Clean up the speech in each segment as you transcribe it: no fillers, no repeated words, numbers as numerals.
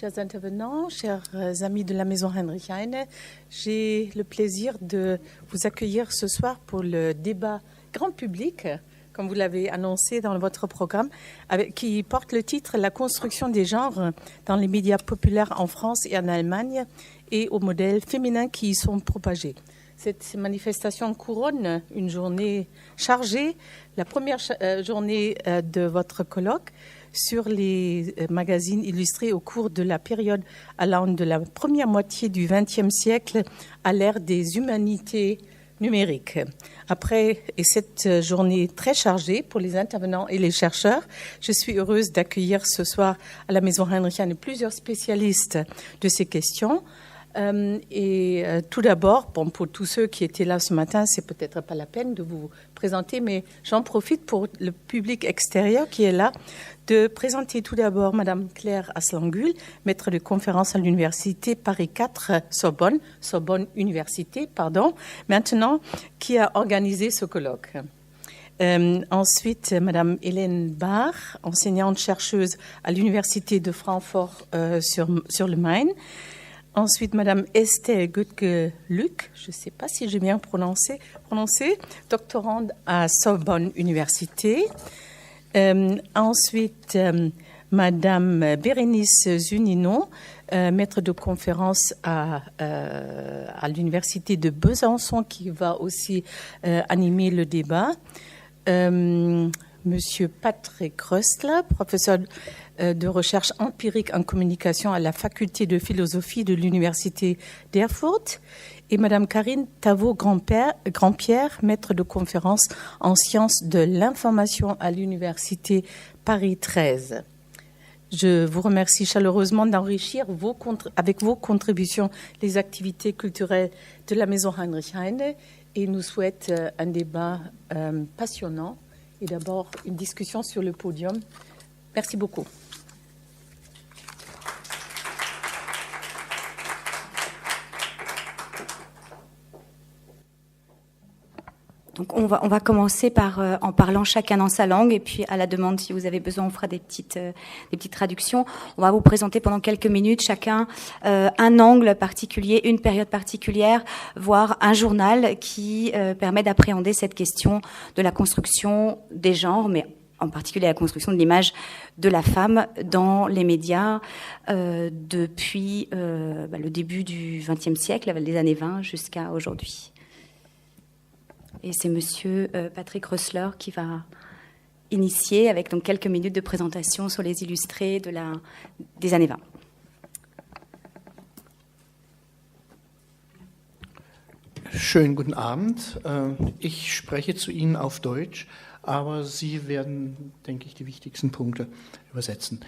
Chers intervenants, chers amis de la Maison Heinrich Heine, j'ai le plaisir de vous accueillir ce soir pour le débat grand public, comme vous l'avez annoncé dans votre programme, qui porte le titre « La construction des genres dans les médias populaires en France et en Allemagne et aux modèles féminins qui y sont propagés ». Cette manifestation couronne une journée chargée, la première journée de votre colloque sur les magazines illustrés au cours de la période allant de la première moitié du XXe siècle à l'ère des humanités numériques. Après cette journée très chargée pour les intervenants et les chercheurs, je suis heureuse d'accueillir ce soir à la Maison Heinrich Heine plusieurs spécialistes de ces questions. Tout d'abord, pour tous ceux qui étaient là ce matin, c'est peut-être pas la peine de vous présenter, mais j'en profite pour le public extérieur qui est là, de présenter tout d'abord Madame Claire Aslanguhl, maître de conférence à l'université Paris 4 Sorbonne Université, maintenant, qui a organisé ce colloque. Ensuite, Madame Hélène Barr, enseignante-chercheuse à l'université de Francfort sur le Main. Ensuite, Madame Esther Göttke-Lück, je ne sais pas si j'ai bien prononcé, doctorante à Sorbonne Université. Ensuite, Madame Bérénice Zunino, maître de conférence à l'université de Besançon, qui va aussi animer le débat. Monsieur Patrick Röstler, professeur de recherche empirique en communication à la faculté de philosophie de l'université d'Erfurt, et Madame Karine Tavot-Grandpierre, maître de conférence en sciences de l'information à l'université Paris 13. Je vous remercie chaleureusement d'enrichir avec vos contributions les activités culturelles de la Maison Heinrich Heine et nous souhaite un débat passionnant et d'abord une discussion sur le podium. Merci beaucoup. Donc on va commencer par en parlant chacun dans sa langue et puis à la demande, si vous avez besoin, on fera des petites traductions. On va vous présenter pendant quelques minutes chacun un angle particulier, une période particulière, voire un journal qui permet d'appréhender cette question de la construction des genres, mais en particulier la construction de l'image de la femme dans les médias depuis le début du XXe siècle, les années 20 jusqu'à aujourd'hui. Et c'est Monsieur Patrick Röstler qui va initier avec donc quelques minutes de présentation sur les illustrés des années 20. Schönen guten Abend. Ich spreche zu Ihnen auf Deutsch, aber Sie werden, denke ich, die wichtigsten Punkte übersetzen.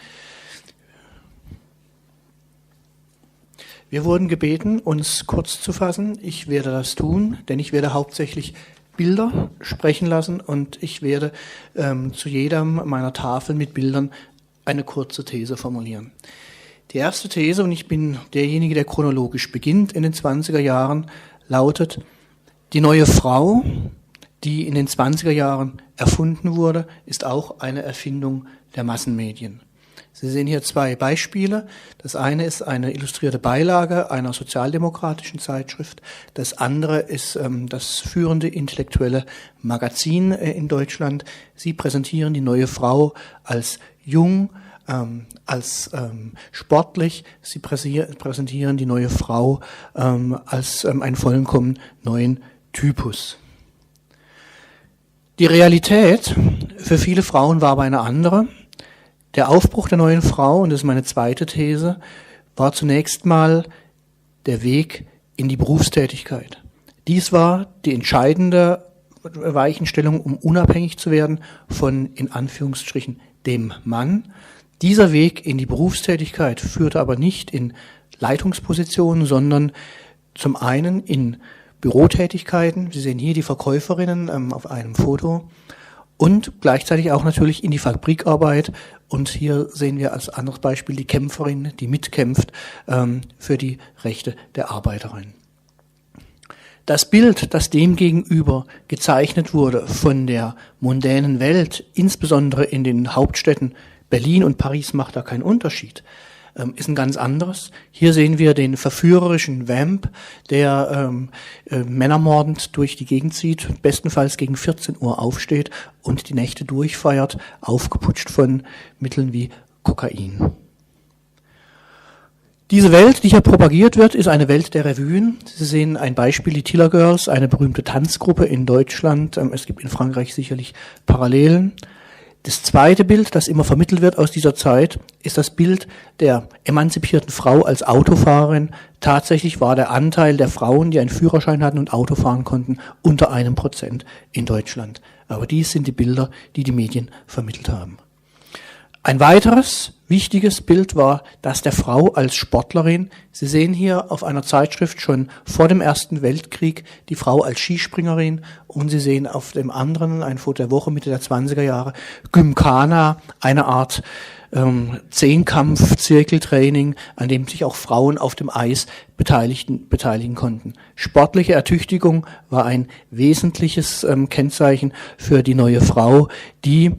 Wir wurden gebeten, uns kurz zu fassen. Ich werde das tun, denn ich werde hauptsächlich Bilder sprechen lassen und ich werde zu jeder meiner Tafeln mit Bildern eine kurze These formulieren. Die erste These, und ich bin derjenige, der chronologisch beginnt in den 20er Jahren, lautet: Die neue Frau, die in den 20er Jahren erfunden wurde, ist auch eine Erfindung der Massenmedien. Sie sehen hier zwei Beispiele. Das eine ist eine illustrierte Beilage einer sozialdemokratischen Zeitschrift. Das andere ist das führende intellektuelle Magazin in Deutschland. Sie präsentieren die neue Frau als jung, als sportlich. Sie präsentieren die neue Frau als einen vollkommen neuen Typus. Die Realität für viele Frauen war aber eine andere. Der Aufbruch der neuen Frau, und das ist meine zweite These, war zunächst mal der Weg in die Berufstätigkeit. Dies war die entscheidende Weichenstellung, um unabhängig zu werden von, in Anführungsstrichen, dem Mann. Dieser Weg in die Berufstätigkeit führte aber nicht in Leitungspositionen, sondern zum einen in Bürotätigkeiten. Sie sehen hier die Verkäuferinnen auf einem Foto. Und gleichzeitig auch natürlich in die Fabrikarbeit. Und hier sehen wir als anderes Beispiel die Kämpferin, die mitkämpft für die Rechte der Arbeiterinnen. Das Bild, das dem gegenüber gezeichnet wurde von der mondänen Welt, insbesondere in den Hauptstädten Berlin und Paris macht da keinen Unterschied, ist ein ganz anderes. Hier sehen wir den verführerischen Vamp, der männermordend durch die Gegend zieht, bestenfalls gegen 14 Uhr aufsteht und die Nächte durchfeiert, aufgeputscht von Mitteln wie Kokain. Diese Welt, die hier propagiert wird, ist eine Welt der Revuen. Sie sehen ein Beispiel, die Tiller Girls, eine berühmte Tanzgruppe in Deutschland. Es gibt in Frankreich sicherlich Parallelen. Das zweite Bild, das immer vermittelt wird aus dieser Zeit, ist das Bild der emanzipierten Frau als Autofahrerin. Tatsächlich war der Anteil der Frauen, die einen Führerschein hatten und Auto fahren konnten, unter 1% in Deutschland. Aber dies sind die Bilder, die die Medien vermittelt haben. Ein weiteres wichtiges Bild war das der Frau als Sportlerin. Sie sehen hier auf einer Zeitschrift schon vor dem Ersten Weltkrieg die Frau als Skispringerin und Sie sehen auf dem anderen, ein Foto der Woche, Mitte der 20er Jahre, Gymkhana, eine Art Zehnkampf-Zirkeltraining, an dem sich auch Frauen auf dem Eis beteiligen konnten. Sportliche Ertüchtigung war ein wesentliches Kennzeichen für die neue Frau, die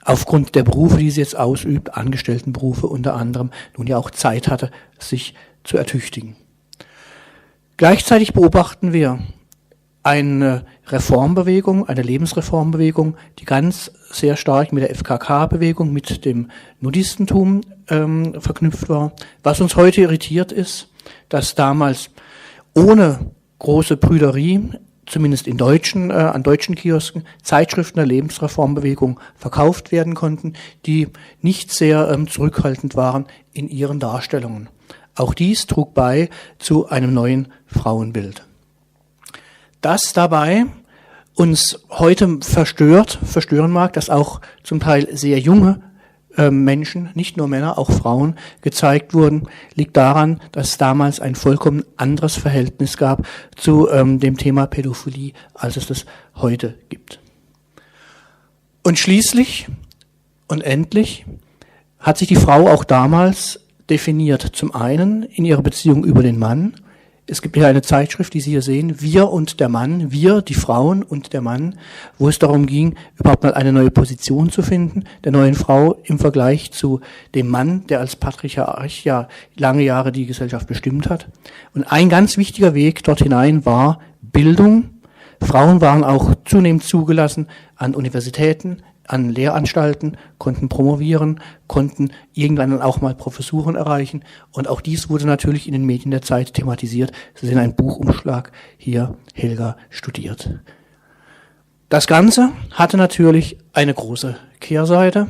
aufgrund der Berufe, die sie jetzt ausübt, Angestelltenberufe unter anderem, nun ja auch Zeit hatte, sich zu ertüchtigen. Gleichzeitig beobachten wir eine Reformbewegung, eine Lebensreformbewegung, die ganz sehr stark mit der FKK-Bewegung, mit dem Nudistentum verknüpft war. Was uns heute irritiert ist, dass damals ohne große Prüderie, zumindest in an deutschen Kiosken, Zeitschriften der Lebensreformbewegung verkauft werden konnten, die nicht sehr zurückhaltend waren in ihren Darstellungen. Auch dies trug bei zu einem neuen Frauenbild. Das dabei uns heute verstören mag, dass auch zum Teil sehr junge Menschen, nicht nur Männer, auch Frauen gezeigt wurden, liegt daran, dass es damals ein vollkommen anderes Verhältnis gab zu dem Thema Pädophilie, als es das heute gibt. Und schließlich und endlich hat sich die Frau auch damals definiert. Zum einen in ihrer Beziehung über den Mann. Es gibt hier eine Zeitschrift, die Sie hier sehen, Wir und der Mann, wir, die Frauen und der Mann, wo es darum ging, überhaupt mal eine neue Position zu finden, der neuen Frau im Vergleich zu dem Mann, der als Patriarch ja lange Jahre die Gesellschaft bestimmt hat. Und ein ganz wichtiger Weg dort hinein war Bildung. Frauen waren auch zunehmend zugelassen an Universitäten, an Lehranstalten, konnten promovieren, konnten irgendwann dann auch mal Professuren erreichen. Und auch dies wurde natürlich in den Medien der Zeit thematisiert. Sie sehen einen Buchumschlag hier, Helga studiert. Das Ganze hatte natürlich eine große Kehrseite.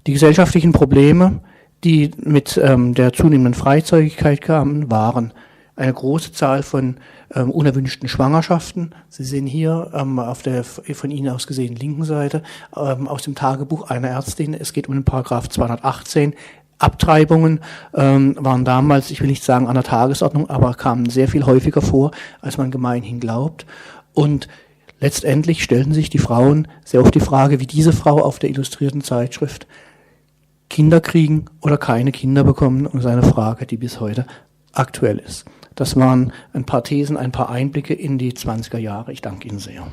Die gesellschaftlichen Probleme, die mit der zunehmenden Freizügigkeit kamen, waren eine große Zahl von unerwünschten Schwangerschaften. Sie sehen hier auf der von Ihnen aus gesehenen linken Seite aus dem Tagebuch einer Ärztin. Es geht um den Paragraph 218. Abtreibungen waren damals, ich will nicht sagen an der Tagesordnung, aber kamen sehr viel häufiger vor, als man gemeinhin glaubt. Und letztendlich stellten sich die Frauen sehr oft die Frage, wie diese Frau auf der illustrierten Zeitschrift, Kinder kriegen oder keine Kinder bekommen, und seine Frage, die bis heute aktuell ist. Das waren ein paar Thesen, ein paar Einblicke in die 20er Jahre. Ich danke Ihnen sehr.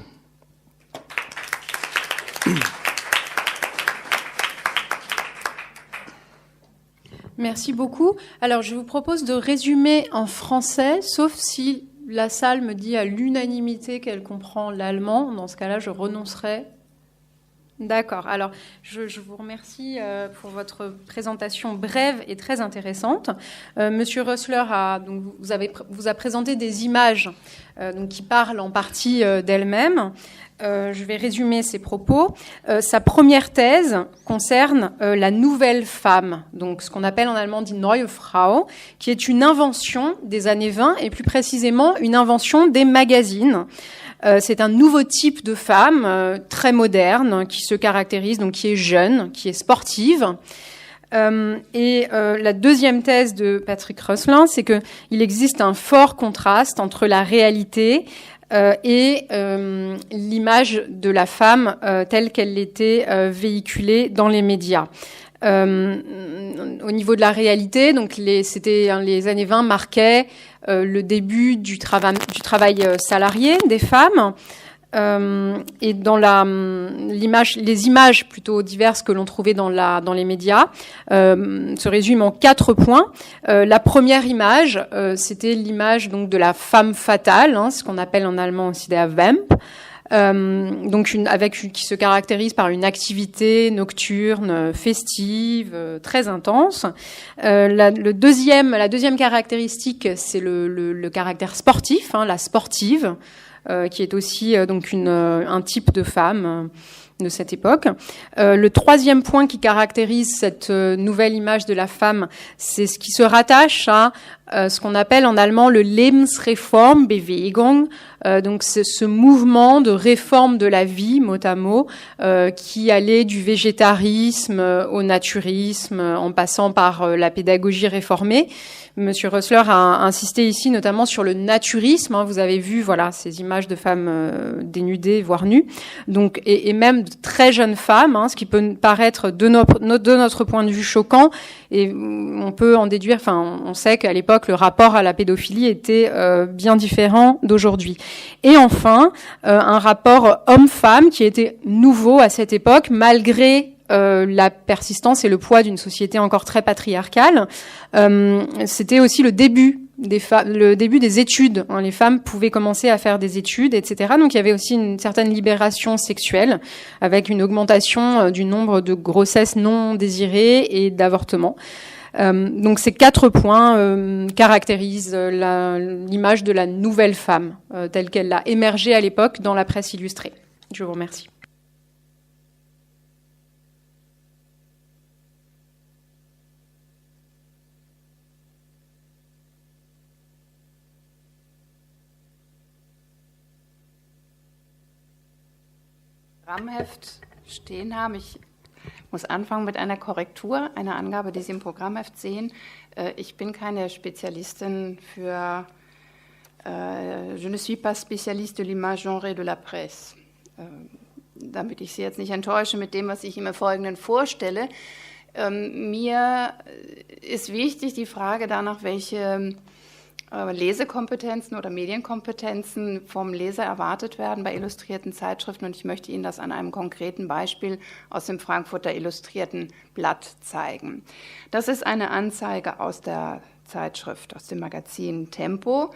Merci beaucoup. Alors, je vous propose de résumer en français, sauf si la salle me dit à l'unanimité qu'elle comprend l'allemand. Dans ce cas-là, je renoncerai. D'accord. Alors, je vous remercie pour votre présentation brève et très intéressante. Monsieur Rössler vous a présenté des images donc, qui parlent en partie d'elles-mêmes. Je vais résumer ses propos. Sa première thèse concerne la nouvelle femme, donc ce qu'on appelle en allemand die neue Frau, qui est une invention des années 20 et plus précisément une invention des magazines. C'est un nouveau type de femme très moderne qui se caractérise, donc qui est jeune, qui est sportive. La deuxième thèse de Patrick Rössler, c'est qu'il existe un fort contraste entre la réalité et l'image de la femme telle qu'elle était véhiculée dans les médias. Au niveau de la réalité, donc les années 20 marquaient le début du travail salarié des femmes. et dans les images plutôt diverses que l'on trouvait dans les médias se résument en 4 points. La première image, c'était l'image donc de la femme fatale, ce qu'on appelle en allemand aussi der Vamp. Donc qui se caractérise par une activité nocturne, festive, très intense. La deuxième caractéristique, c'est le caractère sportif, la sportive, qui est aussi donc un type de femme de cette époque. Le troisième point qui caractérise cette nouvelle image de la femme, c'est ce qui se rattache à ce qu'on appelle en allemand le Lebensreformbewegung, donc c'est ce mouvement de réforme de la vie, mot à mot, qui allait du végétarisme au naturisme, en passant par la pédagogie réformée. Monsieur Rössler a insisté ici notamment sur le naturisme. Vous avez vu, voilà, ces images de femmes dénudées, voire nues, donc et même de très jeunes femmes, ce qui peut paraître de notre point de vue choquant. Et on peut en déduire. Enfin, on sait qu'à l'époque, le rapport à la pédophilie était bien différent d'aujourd'hui. Et enfin, un rapport homme-femme qui était nouveau à cette époque, malgré la persistance et le poids d'une société encore très patriarcale. C'était aussi le début des études. Les femmes pouvaient commencer à faire des études, etc. Donc il y avait aussi une certaine libération sexuelle, avec une augmentation du nombre de grossesses non désirées et d'avortements. Donc ces 4 points caractérisent l'image de la nouvelle femme, telle qu'elle a émergé à l'époque dans la presse illustrée. Je vous remercie. Programmheft stehen haben. Ich muss anfangen mit einer Korrektur, einer Angabe, die Sie im Programmheft sehen. Ich bin keine Spezialistin für, je ne suis pas spécialiste de l'image genrée de la presse. Damit ich Sie jetzt nicht enttäusche mit dem, was ich im Folgenden vorstelle. Mir ist wichtig die Frage danach, welche Lesekompetenzen oder Medienkompetenzen vom Leser erwartet werden bei illustrierten Zeitschriften. Und ich möchte Ihnen das an einem konkreten Beispiel aus dem Frankfurter Illustrierten Blatt zeigen. Das ist eine Anzeige aus der Zeitschrift, aus dem Magazin Tempo.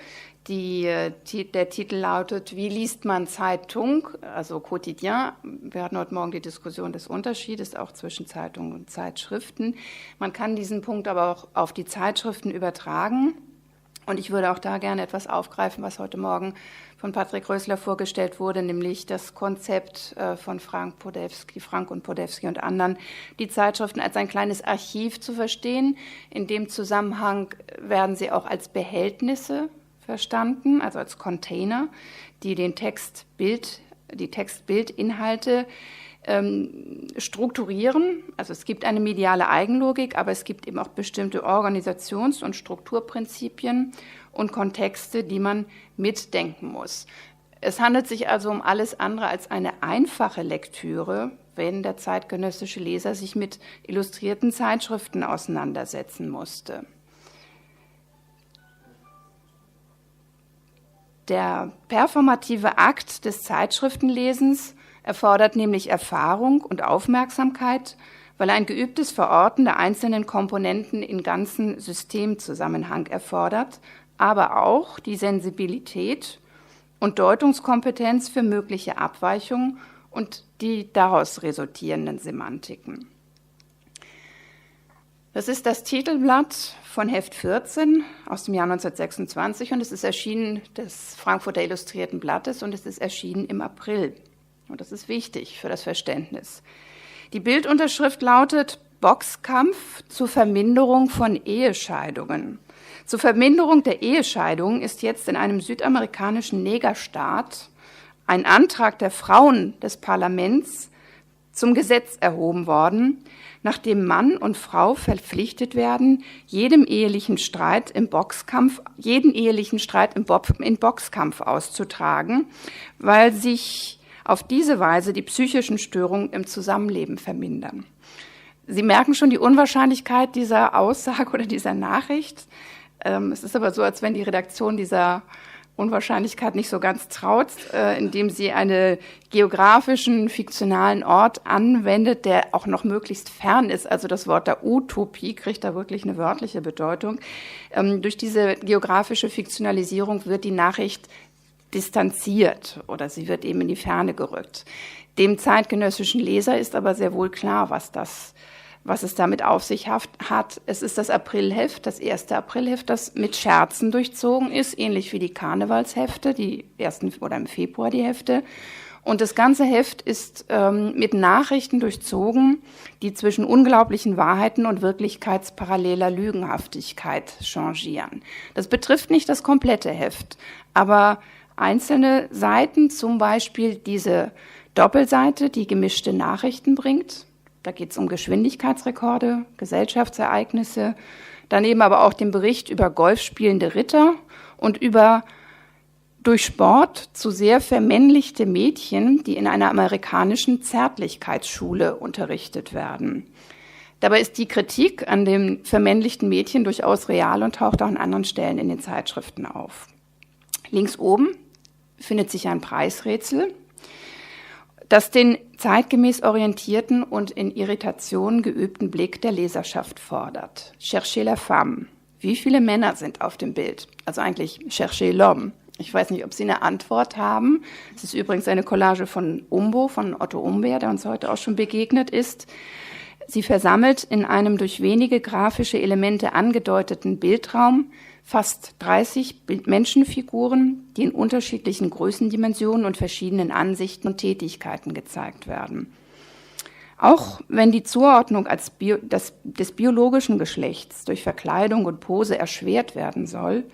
Der Titel lautet, wie liest man Zeitung, also Quotidien. Wir hatten heute Morgen die Diskussion des Unterschiedes auch zwischen Zeitungen und Zeitschriften. Man kann diesen Punkt aber auch auf die Zeitschriften übertragen. Und ich würde auch da gerne etwas aufgreifen, was heute Morgen von Patrick Rössler vorgestellt wurde, nämlich das Konzept von Frank und Podewski und anderen, die Zeitschriften als ein kleines Archiv zu verstehen. In dem Zusammenhang werden sie auch als Behältnisse verstanden, also als Container, die die Text-Bild-Inhalte strukturieren. Also es gibt eine mediale Eigenlogik, aber es gibt eben auch bestimmte Organisations- und Strukturprinzipien und Kontexte, die man mitdenken muss. Es handelt sich also um alles andere als eine einfache Lektüre, wenn der zeitgenössische Leser sich mit illustrierten Zeitschriften auseinandersetzen musste. Der performative Akt des Zeitschriftenlesens erfordert nämlich Erfahrung und Aufmerksamkeit, weil ein geübtes Verorten der einzelnen Komponenten in ganzen Systemzusammenhang erfordert, aber auch die Sensibilität und Deutungskompetenz für mögliche Abweichungen und die daraus resultierenden Semantiken. Das ist das Titelblatt von Heft 14 aus dem Jahr 1926 und es ist erschienen des Frankfurter Illustrierten Blattes und es ist erschienen im April. Und das ist wichtig für das Verständnis. Die Bildunterschrift lautet Boxkampf zur Verminderung von Ehescheidungen. Zur Verminderung der Ehescheidungen ist jetzt in einem südamerikanischen Negerstaat ein Antrag der Frauen des Parlaments zum Gesetz erhoben worden, nachdem Mann und Frau verpflichtet werden, jeden ehelichen Streit im Boxkampf auszutragen, weil sich auf diese Weise die psychischen Störungen im Zusammenleben vermindern. Sie merken schon die Unwahrscheinlichkeit dieser Aussage oder dieser Nachricht. Es ist aber so, als wenn die Redaktion dieser Unwahrscheinlichkeit nicht so ganz traut, indem sie einen geografischen, fiktionalen Ort anwendet, der auch noch möglichst fern ist. Also das Wort der Utopie kriegt da wirklich eine wörtliche Bedeutung. Durch diese geografische Fiktionalisierung wird die Nachricht distanziert oder sie wird eben in die Ferne gerückt. Dem zeitgenössischen Leser ist aber sehr wohl klar, was es damit auf sich hat. Es ist das Aprilheft, das erste Aprilheft, das mit Scherzen durchzogen ist, ähnlich wie die Karnevalshefte, die ersten oder im Februar die Hefte. Und das ganze Heft ist mit Nachrichten durchzogen, die zwischen unglaublichen Wahrheiten und wirklichkeitsparalleler Lügenhaftigkeit changieren. Das betrifft nicht das komplette Heft, aber einzelne Seiten, zum Beispiel diese Doppelseite, die gemischte Nachrichten bringt. Da geht es um Geschwindigkeitsrekorde, Gesellschaftsereignisse, daneben aber auch den Bericht über golfspielende Ritter und über durch Sport zu sehr vermännlichte Mädchen, die in einer amerikanischen Zärtlichkeitsschule unterrichtet werden. Dabei ist die Kritik an den vermännlichten Mädchen durchaus real und taucht auch an anderen Stellen in den Zeitschriften auf. Links oben findet sich ein Preisrätsel, das den zeitgemäß orientierten und in Irritation geübten Blick der Leserschaft fordert. Cherchez la femme. Wie viele Männer sind auf dem Bild? Also eigentlich cherchez l'homme. Ich weiß nicht, ob Sie eine Antwort haben. Es ist übrigens eine Collage von Umbo, von Otto Umbeer, der uns heute auch schon begegnet ist. Sie versammelt in einem durch wenige grafische Elemente angedeuteten Bildraum fast 30 Menschenfiguren, die in unterschiedlichen Größendimensionen und verschiedenen Ansichten und Tätigkeiten gezeigt werden. Auch wenn die Zuordnung des biologischen Geschlechts durch Verkleidung und Pose erschwert werden soll,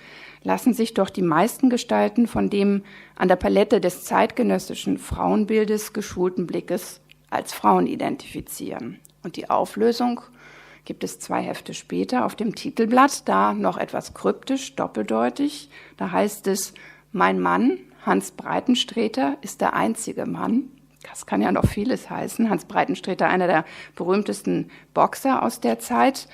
lassen sich doch die meisten Gestalten von dem an der Palette des zeitgenössischen Frauenbildes geschulten Blickes als Frauen identifizieren. Und die Auflösung gibt es 2 Hefte später auf dem Titelblatt, da noch etwas kryptisch, doppeldeutig. Da heißt es, mein Mann, Hans Breitensträter, ist der einzige Mann. Das kann ja noch vieles heißen. Hans Breitensträter, einer der berühmtesten Boxer aus der Zeit.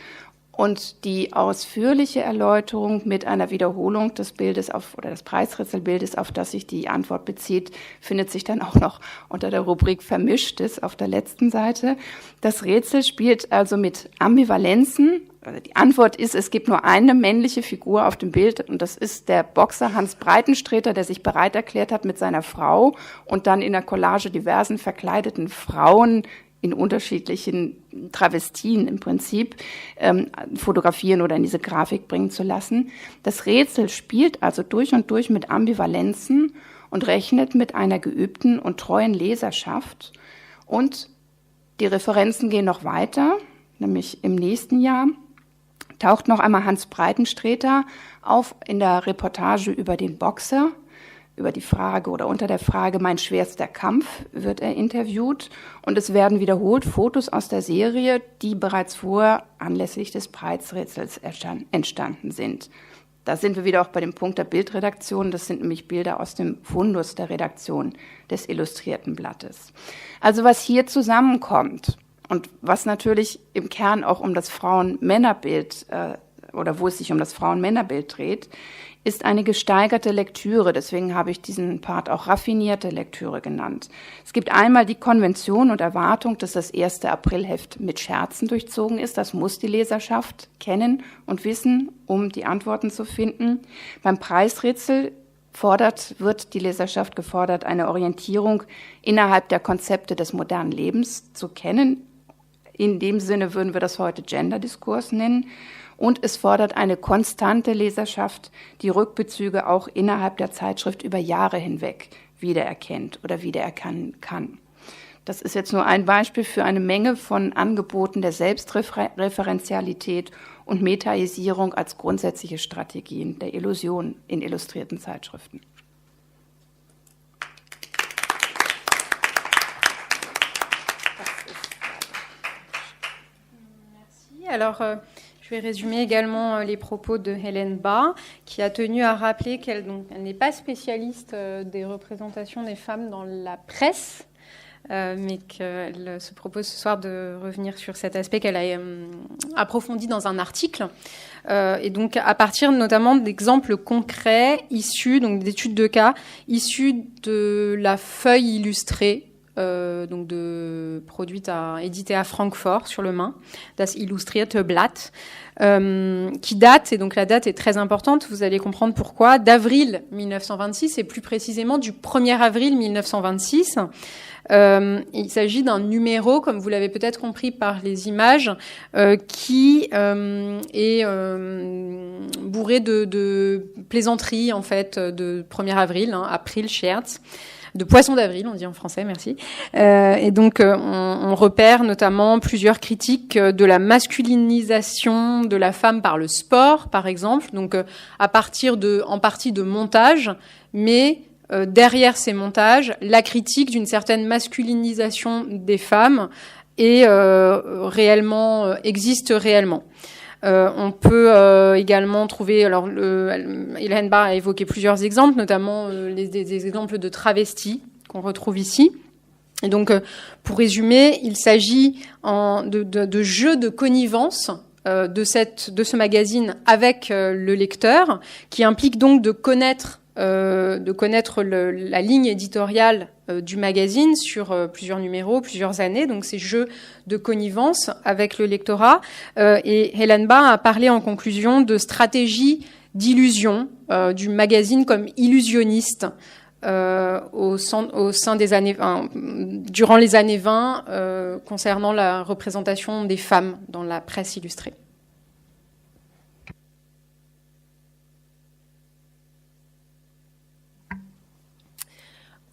Und die ausführliche Erläuterung mit einer Wiederholung des Bildes oder des Preisrätselbildes, auf das sich die Antwort bezieht, findet sich dann auch noch unter der Rubrik Vermischtes auf der letzten Seite. Das Rätsel spielt also mit Ambivalenzen. Also die Antwort ist, es gibt nur eine männliche Figur auf dem Bild und das ist der Boxer Hans Breitensträter, der sich bereit erklärt hat, mit seiner Frau und dann in der Collage diversen verkleideten Frauen in unterschiedlichen Travestien im Prinzip fotografieren oder in diese Grafik bringen zu lassen. Das Rätsel spielt also durch und durch mit Ambivalenzen und rechnet mit einer geübten und treuen Leserschaft. Und die Referenzen gehen noch weiter, nämlich im nächsten Jahr taucht noch einmal Hans Breitensträter auf in der Reportage über den Boxer. Über die Frage oder unter der Frage Mein schwerster Kampf wird er interviewt und es werden wiederholt Fotos aus der Serie, die bereits vorher anlässlich des Preisrätsels entstanden sind. Da sind wir wieder auch bei dem Punkt der Bildredaktion. Das sind nämlich Bilder aus dem Fundus der Redaktion des Illustrierten Blattes. Also was hier zusammenkommt und was natürlich im Kern auch um das Frauen-Männer-Bild oder wo es sich um das Frauen-Männer-Bild dreht, ist eine gesteigerte Lektüre. Deswegen habe ich diesen Part auch raffinierte Lektüre genannt. Es gibt einmal die Konvention und Erwartung, dass das erste Aprilheft mit Scherzen durchzogen ist. Das muss die Leserschaft kennen und wissen, um die Antworten zu finden. Beim Preisrätsel wird die Leserschaft gefordert, eine Orientierung innerhalb der Konzepte des modernen Lebens zu kennen. In dem Sinne würden wir das heute Gender-Diskurs nennen. Und es fordert eine konstante Leserschaft, die Rückbezüge auch innerhalb der Zeitschrift über Jahre hinweg wiedererkennt oder wiedererkennen kann. Das ist jetzt nur ein Beispiel für eine Menge von Angeboten der Selbstreferenzialität und Metaisierung als grundsätzliche Strategien der Illusion in illustrierten Zeitschriften. Merci. Alors, je vais résumer également les propos de Hélène Bas, qui a tenu à rappeler qu'elle n'est pas spécialiste des représentations des femmes dans la presse, mais qu'elle se propose ce soir de revenir sur cet aspect qu'elle a approfondi dans un article. Et donc, à partir notamment d'exemples concrets issus, donc d'études de cas, issus de la feuille illustrée, donc éditée à Francfort sur le Main, Das Illustrierte Blatt, qui date, et donc la date est très importante, vous allez comprendre pourquoi, d'avril 1926, et plus précisément du 1er avril 1926. Il s'agit d'un numéro, comme vous l'avez peut-être compris par les images, qui est bourré de plaisanteries, en fait, de 1er avril, April Scherz, de poisson d'avril, on dit en français, merci. Et donc, on repère notamment plusieurs critiques de la masculinisation de la femme par le sport, par exemple, donc en partie de montage, mais derrière ces montages, la critique d'une certaine masculinisation des femmes existe réellement. On peut également trouver, alors Hélène Barr a évoqué plusieurs exemples, notamment des exemples de travestis qu'on retrouve ici. Et donc, pour résumer, il s'agit de jeux de connivence de ce magazine avec le lecteur, qui implique donc de connaître la ligne éditoriale du magazine sur plusieurs numéros, plusieurs années, donc ces jeux de connivence avec le lectorat. Et Hélène Barr a parlé en conclusion de stratégie d'illusion du magazine comme illusionniste au sein des années, durant les années 20, concernant la représentation des femmes dans la presse illustrée.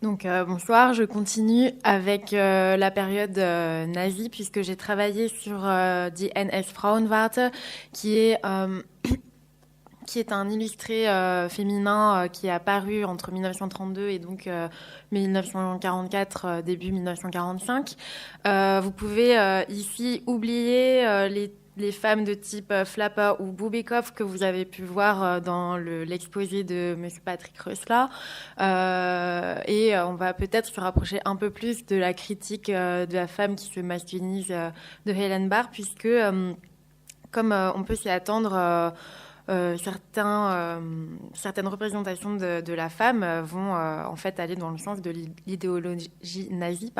Donc bonsoir, je continue avec la période nazie puisque j'ai travaillé sur Die NS-Frauenwarte qui est un illustré féminin qui est apparu entre 1932 et donc 1944, début 1945. Vous pouvez ici oublier les femmes de type Flapper ou Bubikoff que vous avez pu voir dans l'exposé de M. Patrick Rössler. Et on va peut-être se rapprocher un peu plus de la critique de la femme qui se masculinise de Hélène Barr, puisque, comme on peut s'y attendre, certaines représentations de la femme vont en fait aller dans le sens de l'idéologie nazie,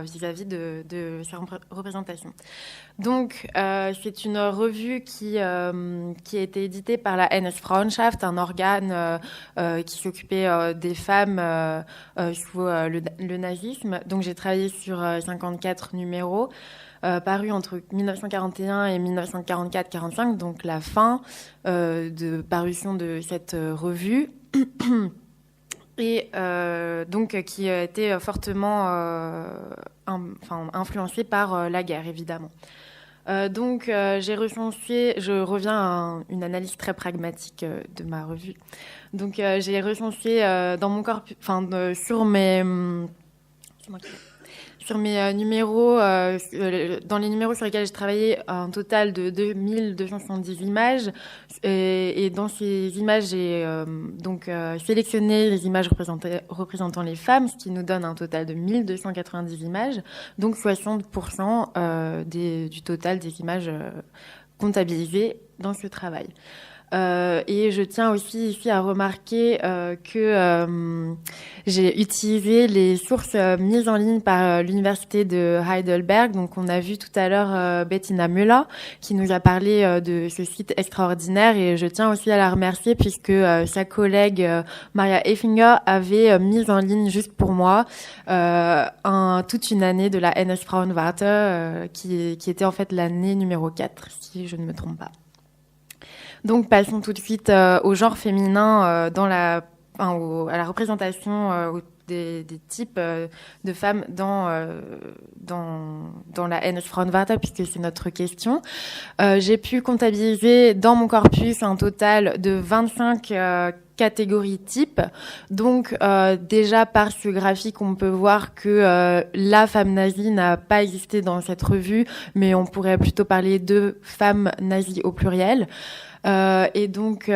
vis-à-vis de ces représentations. Donc, c'est une revue qui a été éditée par la NS-Frauenschaft, un organe qui s'occupait des femmes sous le nazisme. Donc, j'ai travaillé sur 54 numéros. Paru entre 1941 et 1944-45, donc la fin de parution de cette revue, et donc qui a été fortement influencée par la guerre, évidemment. Donc je reviens à une analyse très pragmatique de ma revue. Donc j'ai recensé dans mon corpus, sur mes numéros, dans les numéros sur lesquels j'ai travaillé, un total de 2270 images. Et dans ces images, j'ai sélectionné les images représentant les femmes, ce qui nous donne un total de 1290 images, donc 60% du total des images comptabilisées dans ce travail. Et je tiens aussi ici à remarquer que j'ai utilisé les sources mises en ligne par l'université de Heidelberg. Donc on a vu tout à l'heure Bettina Müller qui nous a parlé de ce site extraordinaire, et je tiens aussi à la remercier puisque sa collègue Maria Effinger avait mis en ligne juste pour moi toute une année de la NS Frauenwarte qui était en fait l'année numéro 4 si je ne me trompe pas. Donc, passons tout de suite au genre féminin, à la représentation des types de femmes dans la NS Frauenwarte, puisque c'est notre question. J'ai pu comptabiliser dans mon corpus un total de 25 catégories types. Donc, déjà par ce graphique, on peut voir que la femme nazie n'a pas existé dans cette revue, mais on pourrait plutôt parler de femmes nazies au pluriel. Et donc,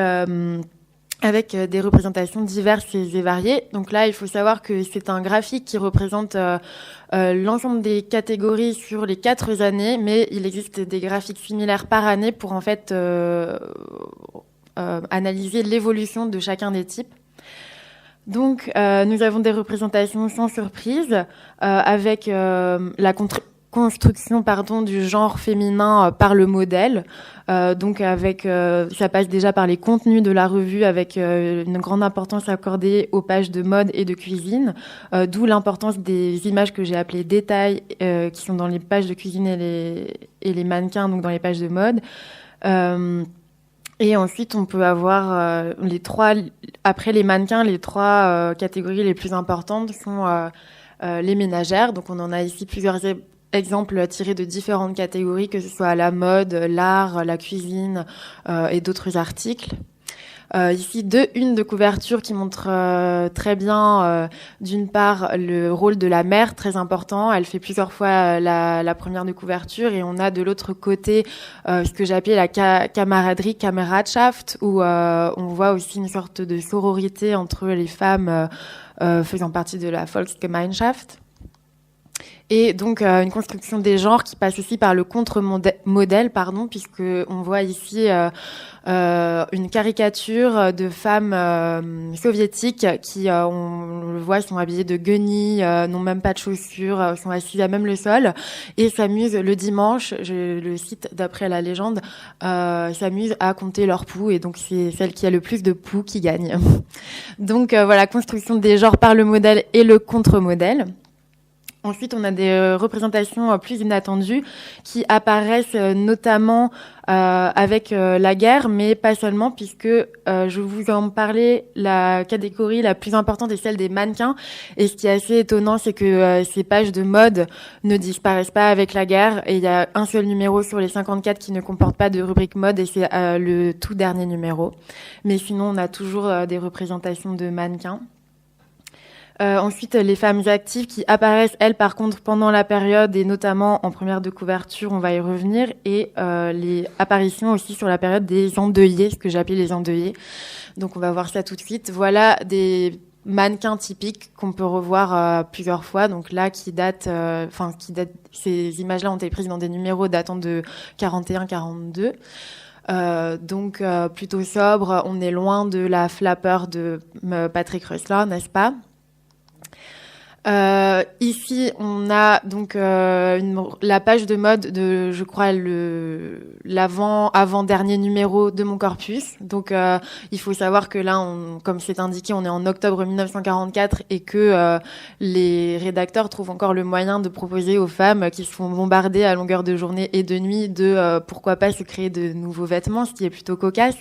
avec des représentations diverses et variées. Donc là, il faut savoir que c'est un graphique qui représente l'ensemble des catégories sur les 4 années, mais il existe des graphiques similaires par année pour en fait analyser l'évolution de chacun des types. Donc, nous avons des représentations sans surprise avec la construction du genre féminin par le modèle. Donc avec ça passe déjà par les contenus de la revue avec une grande importance accordée aux pages de mode et de cuisine, d'où l'importance des images que j'ai appelées détails qui sont dans les pages de cuisine et les mannequins, donc dans les pages de mode. Et ensuite, on peut avoir après les mannequins, les 3 catégories les plus importantes sont les ménagères. Donc on en a ici plusieurs exemples tirés de différentes catégories, que ce soit la mode, l'art, la cuisine et d'autres articles. Ici, 2 unes de couverture qui montrent très bien, d'une part, le rôle de la mère, très important. Elle fait plusieurs fois la première de couverture. Et on a de l'autre côté ce que j'ai appelé la camaraderie, Kameradschaft, où on voit aussi une sorte de sororité entre les femmes faisant partie de la Volksgemeinschaft. Et donc une construction des genres qui passe aussi par le contre-modèle, puisque on voit ici une caricature de femmes soviétiques qui, on le voit, sont habillées de guenilles, n'ont même pas de chaussures, sont assises à même le sol et s'amusent le dimanche, je le cite d'après la légende, s'amusent à compter leurs poux, et donc c'est celle qui a le plus de poux qui gagne. Donc voilà, construction des genres par le modèle et le contre-modèle. Ensuite, on a des représentations plus inattendues qui apparaissent notamment avec la guerre, mais pas seulement, puisque je vous en parlais, la catégorie la plus importante est celle des mannequins. Et ce qui est assez étonnant, c'est que ces pages de mode ne disparaissent pas avec la guerre. Et il y a un seul numéro sur les 54 qui ne comporte pas de rubrique mode, et c'est le tout dernier numéro. Mais sinon, on a toujours des représentations de mannequins. Ensuite, les femmes actives qui apparaissent, elles, par contre, pendant la période, et notamment en première de couverture, on va y revenir, et les apparitions aussi sur la période des endeuillés, ce que j'appelais les endeuillés. Donc, on va voir ça tout de suite. Voilà des mannequins typiques qu'on peut revoir plusieurs fois. Donc là, ces images-là ont été prises dans des numéros datant de 41-42. Donc plutôt sobre. On est loin de la flapper de Patrick Rössler, n'est-ce pas? Ici, on a donc la page de mode de, je crois, l'avant-dernier numéro de mon corpus. Donc, il faut savoir que là, comme c'est indiqué, on est en octobre 1944 et que les rédacteurs trouvent encore le moyen de proposer aux femmes qui se font bombarder à longueur de journée et de nuit de pourquoi pas se créer de nouveaux vêtements, ce qui est plutôt cocasse.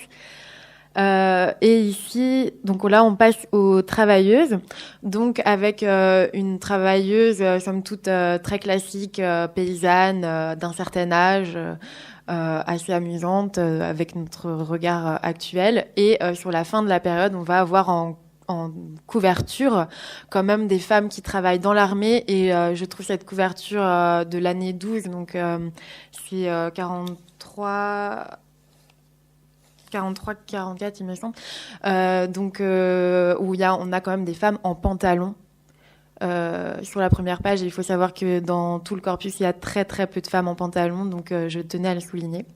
Et ici, donc là, on passe aux travailleuses. Donc, avec une travailleuse, somme toute, très classique, paysanne, d'un certain âge, assez amusante, avec notre regard actuel. Et sur la fin de la période, on va avoir en couverture quand même des femmes qui travaillent dans l'armée. Et je trouve cette couverture de l'année 12, donc c'est 44, il me semble. Donc, où on a quand même des femmes en pantalon sur la première page. Et il faut savoir que dans tout le corpus, il y a très très peu de femmes en pantalon. Donc, je tenais à le souligner.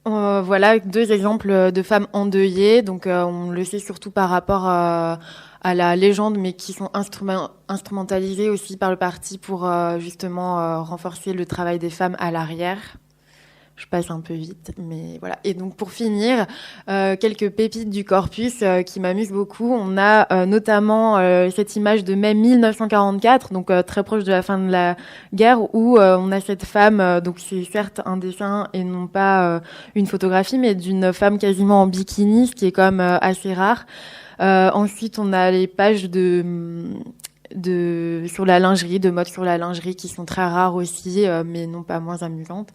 Voilà 2 exemples de femmes endeuillées. Donc, on le sait surtout par rapport à la légende, mais qui sont instrumentalisées aussi par le parti pour justement renforcer le travail des femmes à l'arrière. Je passe un peu vite, mais voilà. Et donc, pour finir, quelques pépites du corpus qui m'amusent beaucoup. On a notamment cette image de mai 1944, donc très proche de la fin de la guerre, où on a cette femme, donc c'est certes un dessin et non pas une photographie, mais d'une femme quasiment en bikini, ce qui est quand même assez rare. Ensuite, on a les pages sur la lingerie, de mode sur la lingerie qui sont très rares aussi, mais non pas moins amusantes.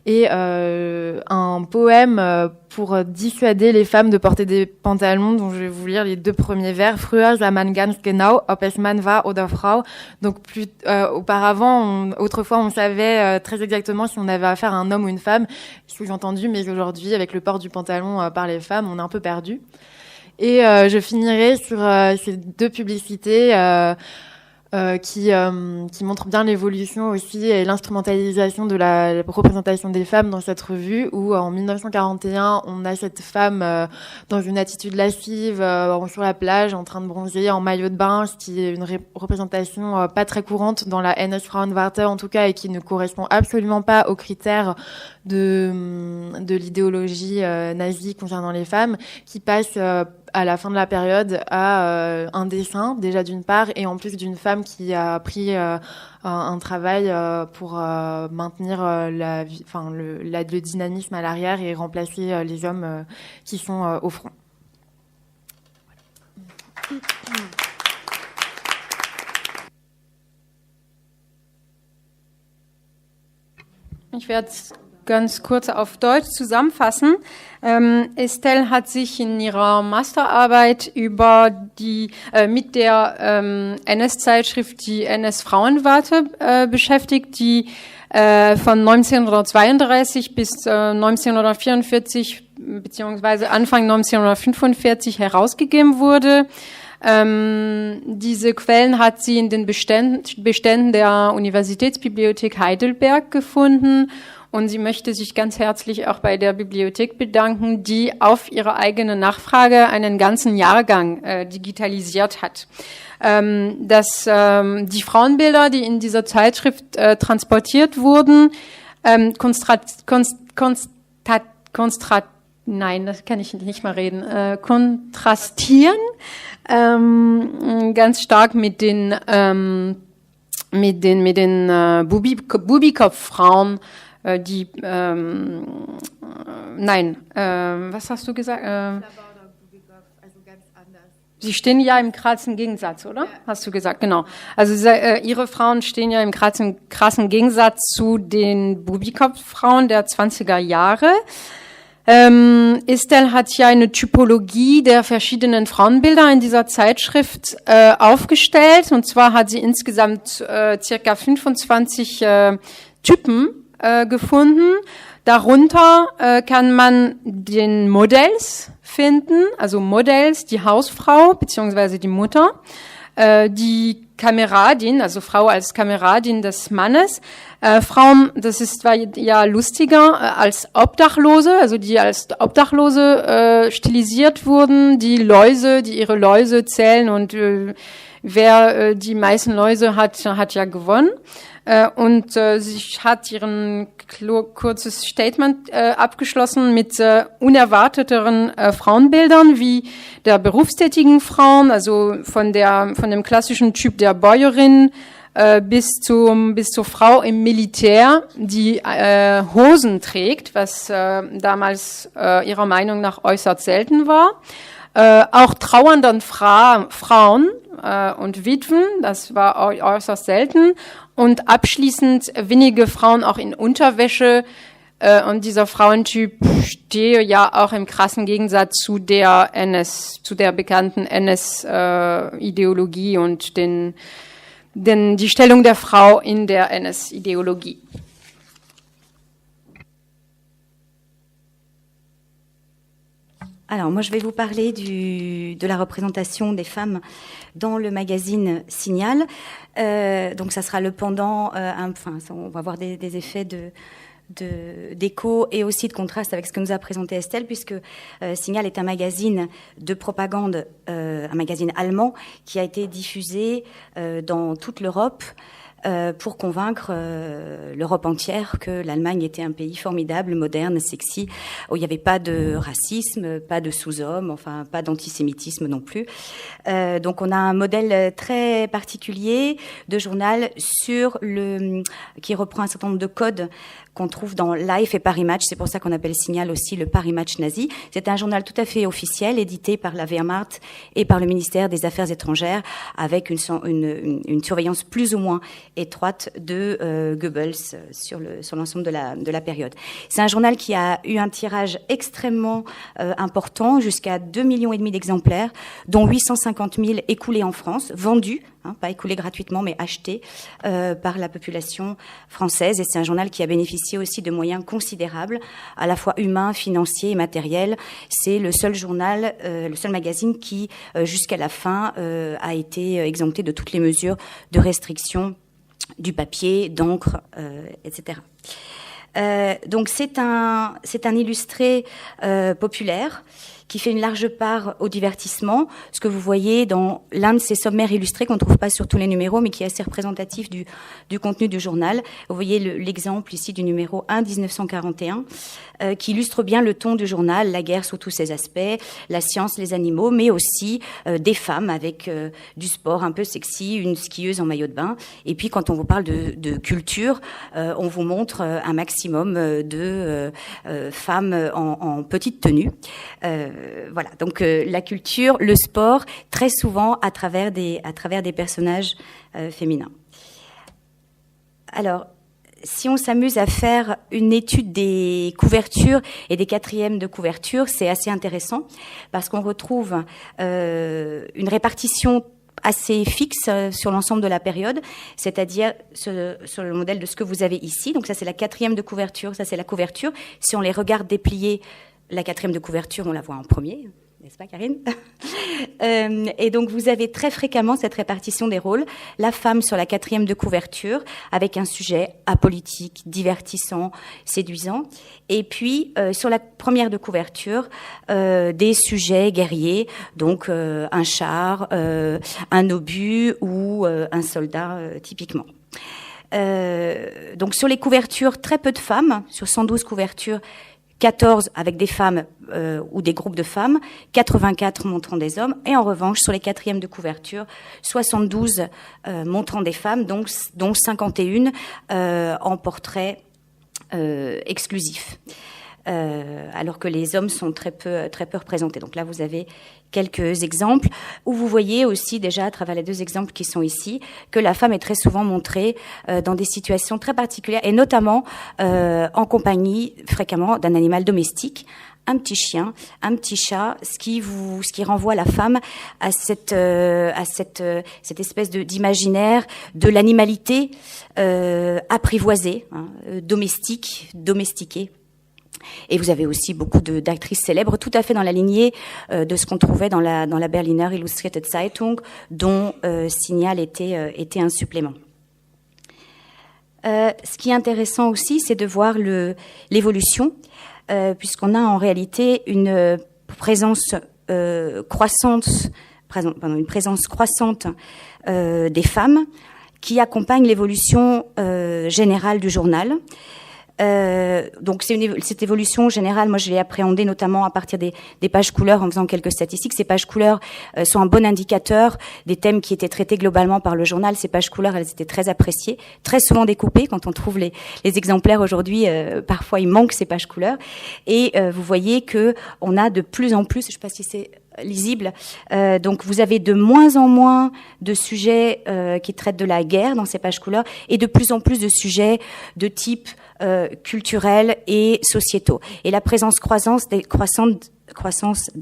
Et un poème pour dissuader les femmes de porter des pantalons, dont je vais vous lire les 2 premiers vers. Früher sah man ganz genau, ob es Mann war oder Frau. Donc autrefois, on savait très exactement si on avait affaire à un homme ou une femme, sous-entendu, mais aujourd'hui, avec le port du pantalon par les femmes, on est un peu perdu. Et je finirai sur ces 2 publicités qui montrent bien l'évolution aussi et l'instrumentalisation de la représentation des femmes dans cette revue, où en 1941, on a cette femme dans une attitude lascive sur la plage, en train de bronzer, en maillot de bain, ce qui est une représentation pas très courante dans la NS-Frauenwarte en tout cas, et qui ne correspond absolument pas aux critères de l'idéologie nazie concernant les femmes, qui passe à la fin de la période à un dessin déjà d'une part, et en plus d'une femme qui a pris un travail pour maintenir le dynamisme à l'arrière et remplacer les hommes qui sont au front. Ich werde ganz kurz auf Deutsch zusammenfassen. Estelle hat sich in ihrer Masterarbeit über mit der NS-Zeitschrift die NS-Frauenwarte beschäftigt, die von 1932 bis 1944 beziehungsweise Anfang 1945 herausgegeben wurde. Diese Quellen hat sie in den Beständen der Universitätsbibliothek Heidelberg gefunden. Und sie möchte sich ganz herzlich auch bei der Bibliothek bedanken, die auf ihre eigene Nachfrage einen ganzen Jahrgang digitalisiert hat. Die Frauenbilder, die in dieser Zeitschrift transportiert wurden, kontrastieren ganz stark mit den Bubikopf-Frauen, was hast du gesagt? Sie stehen ja im krassen Gegensatz, oder? Ja. Hast du gesagt, genau. Also ihre Frauen stehen ja im krassen Gegensatz zu den Bubikopf-Frauen der 20er Jahre. Estelle hat ja eine Typologie der verschiedenen Frauenbilder in dieser Zeitschrift aufgestellt. Und zwar hat sie insgesamt circa 25 Typen gefunden. Darunter kann man den Modells finden, also Modells, die Hausfrau beziehungsweise die Mutter, die Kameradin, also Frau als Kameradin des Mannes, Frauen, war ja lustiger, als Obdachlose, also die als Obdachlose stilisiert wurden, die ihre Läuse zählen, und wer die meisten Läuse hat ja gewonnen. Und sie hat ihren kurzes Statement abgeschlossen mit unerwarteteren Frauenbildern wie der berufstätigen Frauen, also von dem klassischen Typ der Bäuerin bis zur Frau im Militär, die Hosen trägt, was damals ihrer Meinung nach äußerst selten war. Auch trauernden Frauen und Witwen, das war äußerst selten. Und abschließend wenige Frauen auch in Unterwäsche. Und dieser Frauentyp stehe ja auch im krassen Gegensatz zu der bekannten NS-Ideologie und die Stellung der Frau in der NS-Idéologie. Alors, moi, je vais vous parler de la représentation des femmes dans le magazine Signal. Donc, ça sera le pendant, on va avoir des effets d'écho et aussi de contraste avec ce que nous a présenté Estelle, puisque Signal est un magazine de propagande, un magazine allemand qui a été diffusé dans toute l'Europe pour convaincre l'Europe entière que l'Allemagne était un pays formidable, moderne, sexy, où il n'y avait pas de racisme, pas de sous-hommes, enfin pas d'antisémitisme non plus. Donc on a un modèle très particulier de journal qui reprend un certain nombre de codes qu'on trouve dans Life et Paris Match. C'est pour ça qu'on appelle Signal aussi le Paris Match nazi. C'est un journal tout à fait officiel, édité par la Wehrmacht et par le ministère des Affaires étrangères, avec une surveillance plus ou moins étroite de Goebbels sur l'ensemble de la période. C'est un journal qui a eu un tirage extrêmement important, jusqu'à 2,5 millions d'exemplaires, dont 850 000 écoulés en France, vendus, pas écoulés gratuitement, mais achetés par la population française. Et c'est un journal qui a bénéficié aussi de moyens considérables, à la fois humains, financiers et matériels. C'est le seul journal, le seul magazine qui, jusqu'à la fin, a été exempté de toutes les mesures de restriction du papier, d'encre, etc. Donc c'est un illustré populaire qui fait une large part au divertissement. Ce que vous voyez dans l'un de ces sommaires illustrés qu'on ne trouve pas sur tous les numéros, mais qui est assez représentatif du contenu du journal. Vous voyez l'exemple ici du numéro 1 1941, qui illustre bien le ton du journal, la guerre sous tous ses aspects, la science, les animaux, mais aussi des femmes avec du sport un peu sexy, une skieuse en maillot de bain. Et puis quand on vous parle de culture, on vous montre un maximum de femmes en petite tenue. Voilà, donc la culture, le sport, très souvent à travers des personnages féminins. Alors, si on s'amuse à faire une étude des couvertures et des quatrièmes de couverture, c'est assez intéressant parce qu'on retrouve une répartition assez fixe sur l'ensemble de la période, c'est-à-dire sur le modèle de ce que vous avez ici. Donc ça, c'est la quatrième de couverture, ça, c'est la couverture. Si on les regarde déplier, la quatrième de couverture, on la voit en premier, n'est-ce pas, Karine? Et donc, vous avez très fréquemment cette répartition des rôles. La femme sur la quatrième de couverture, avec un sujet apolitique, divertissant, séduisant. Et puis, sur la première de couverture, des sujets guerriers, donc un char, un obus ou un soldat, typiquement. Donc, sur les couvertures, très peu de femmes, sur 112 couvertures, 14 avec des femmes ou des groupes de femmes, 84 montrant des hommes, et en revanche, sur les quatrièmes de couverture, 72 montrant des femmes, dont 51 en portrait exclusif. Alors que les hommes sont très peu représentés. Donc là, vous avez quelques exemples où vous voyez aussi déjà à travers les deux exemples qui sont ici que la femme est très souvent montrée dans des situations très particulières et notamment en compagnie fréquemment d'un animal domestique, un petit chien, un petit chat, ce qui renvoie la femme à cette espèce d'imaginaire de l'animalité apprivoisée, domestiquée. Et vous avez aussi beaucoup d'actrices célèbres, tout à fait dans la lignée de ce qu'on trouvait dans la Berliner Illustrierte Zeitung, dont Signal était un supplément. Ce qui est intéressant aussi, c'est de voir l'évolution, puisqu'on a en réalité une présence croissante des femmes qui accompagne l'évolution générale du journal. Donc cette évolution générale, moi je l'ai appréhendée notamment à partir des pages couleurs en faisant quelques statistiques. Ces pages couleurs sont un bon indicateur des thèmes qui étaient traités globalement par le journal. Ces pages couleurs, elles étaient très appréciées, très souvent découpées. Quand on trouve les exemplaires aujourd'hui, parfois il manque ces pages couleurs. Et vous voyez que on a de plus en plus, je ne sais pas si c'est lisible, donc vous avez de moins en moins de sujets qui traitent de la guerre dans ces pages couleurs et de plus en plus de sujets de type culturels et sociétaux. Et la présence croissance des